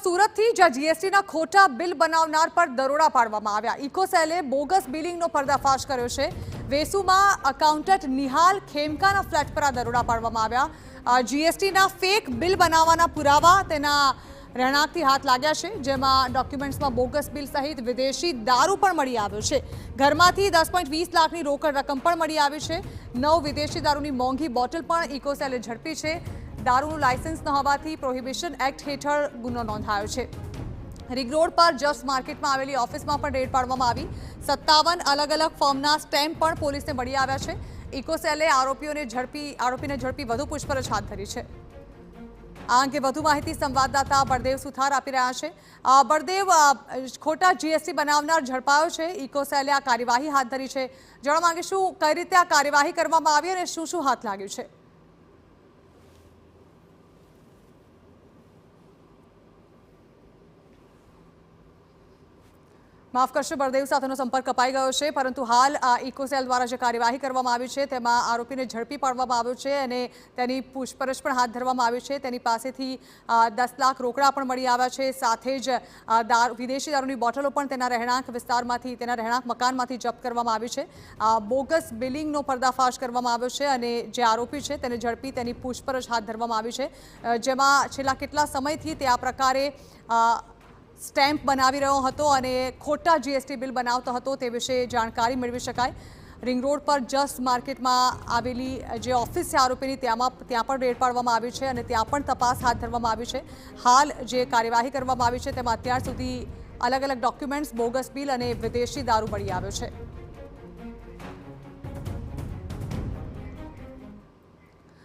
સુરતથી જ્યાં જીએસટીના ખોટા બિલ બનાવનાર પર દરોડા પાડવામાં આવ્યા। ઇકોસેલે બોગસ બિલિંગનો પર્દાફાશ કર્યો છે। વેસુમાં એકાઉન્ટન્ટ નિહાલ ખેમકાના ફ્લેટ પર આ દરોડા પાડવામાં આવ્યા। જીએસટીના ફેક બિલ બનાવવાના પુરાવા તેના રહેણાંકથી હાથ લાગ્યા છે, જેમાં ડોક્યુમેન્ટ્સમાં બોગસ બિલ સહિત વિદેશી દારૂ પણ મળી આવ્યો છે। ઘરમાંથી 10.20 લાખની રોકડ રકમ પણ મળી આવી છે। 9 વિદેશી દારૂની મોંઘી બોટલ પણ ઇકોસેલે ઝડપી છે। દારૂનું લાયસન્સ ન હોવાથી પ્રોહિબિશન એક્ટ હેઠળ ગુનો નોંધાયો છે। રિંગ રોડ પર જસ્ટ માર્કેટમાં આવેલી ઓફિસમાં પણ રેડ પાડવામાં આવી। 57 અલગ અલગ ફોર્મના સ્ટેમ્પ પણ પોલીસને મળી આવ્યા છે। ઇકોસેલે આરોપીને ઝડપી વધુ પૂછપરછ હાથ ધરી છે। આ અંગે વધુ માહિતી સંવાદદાતા બળદેવ સુથાર આપી રહ્યા છે। બળદેવ, ખોટા જીએસટી બનાવનાર ઝડપાયો છે, ઇકોસેલે આ કાર્યવાહી હાથ ધરી છે। જાણવા માંગીશું કઈ રીતે આ કાર્યવાહી કરવામાં આવી અને શું શું હાથ લાગ્યું છે? માફ કરશો, બળદેવ સાથેનો સંપર્ક કપાઈ ગયો છે, પરંતુ હાલ ઇકોસેલ દ્વારા જે કાર્યવાહી કરવામાં આવી છે તેમાં આરોપીને ઝડપી પાડવામાં આવ્યો છે અને તેની પૂછપરછ પણ હાથ ધરવામાં આવી છે। તેની પાસેથી 10 લાખ રોકડા પણ મળી આવ્યા છે। સાથે જ વિદેશી દારૂની બોટલો પણ તેના રહેણાંક વિસ્તારમાંથી, તેના રહેણાંક મકાનમાંથી જપ્ત કરવામાં આવી છે। બોગસ બિલિંગનો પર્દાફાશ કરવામાં આવ્યો છે અને જે આરોપી છે તેને ઝડપી તેની પૂછપરછ હાથ ધરવામાં આવી છે, જેમાં છેલ્લા કેટલા સમયથી તે આ પ્રકારે સ્ટેમ્પ બનાવી રહ્યો હતો અને ખોટા જીએસટી બિલ બનાવતો હતો તે વિશે જાણકારી મેળવી શકાય। રિંગ રોડ પર જસ્ટ માર્કેટમાં આવેલી જે ઓફિસ છે આરોપીની ત્યાં પણ રેડ પાડવામાં આવી છે અને ત્યાં પણ તપાસ હાથ ધરવામાં આવી છે। હાલ જે કાર્યવાહી કરવામાં આવી છે તેમાં અત્યાર સુધી અલગ અલગ ડોક્યુમેન્ટ્સ, બોગસ બિલ અને વિદેશી દારૂ મળી આવ્યો છે।